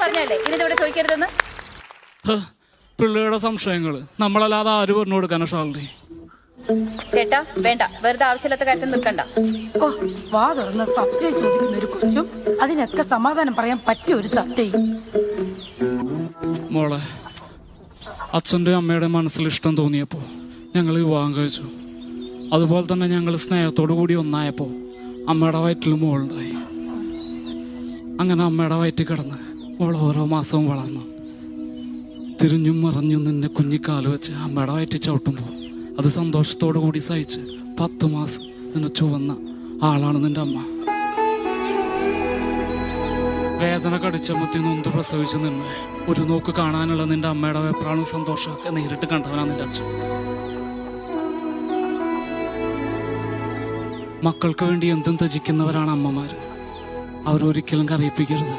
പറഞ്ഞല്ലേ ഇതിവിടെ ചോദിക്കരുതെന്ന്. പിള്ളേരുടെ സംശയങ്ങള് നമ്മളല്ലാതെ ആര് പറഞ്ഞു കൊടുക്കാനോ ഷാളി? ചേട്ടാ വേണ്ട, വെറുതെ ആവശ്യമില്ലാത്ത കാര്യത്തിൽ നിൽക്കണ്ട. ഓ, വാ തുറന്ന സംശയം ചോദിക്കുന്ന ഒരു കൊച്ചും അതിനൊക്കെ സമാധാനം പറയാൻ പറ്റിയ ഒരു തത്തയും. മോളെ, അച്ഛൻ്റെ അമ്മയുടെ മനസ്സിൽ ഇഷ്ടം തോന്നിയപ്പോ ഞങ്ങൾ വിവാഹം കഴിച്ചു. അതുപോലെ തന്നെ ഞങ്ങൾ സ്നേഹത്തോടു കൂടി ഒന്നായപ്പോ അമ്മയുടെ വയറ്റിൽ മോളുണ്ടായി. അങ്ങനെ അമ്മയുടെ വയറ്റിൽ കിടന്ന് മോൾ ഓരോ മാസവും വളർന്നു. തിരിഞ്ഞും മറിഞ്ഞും നിന്നെ കുഞ്ഞിക്കാല് വെച്ച് അമ്മയുടെ വയറ്റിൽ ചവിട്ടുമ്പോൾ അത് സന്തോഷത്തോടു കൂടി സഹിച്ച് 10 മാസം നിന്നെ ചുവന്ന ആളാണ് നിന്റെ അമ്മ. വേദന കടിച്ചമത്തി നൊന്ത് പ്രസവിച്ച് നിന്ന് ഒരു നോക്ക് കാണാനുള്ള നിന്റെ അമ്മയുടെ വെപ്രാണും സന്തോഷമൊക്കെ നേരിട്ട് കണ്ടവനാണ് നിന്റെ അച്ഛൻ. മക്കൾക്ക് വേണ്ടി എന്തും ത്യജിക്കുന്നവരാണ് അമ്മമാര്. അവരൊരിക്കലും കരയിപ്പിക്കരുത്.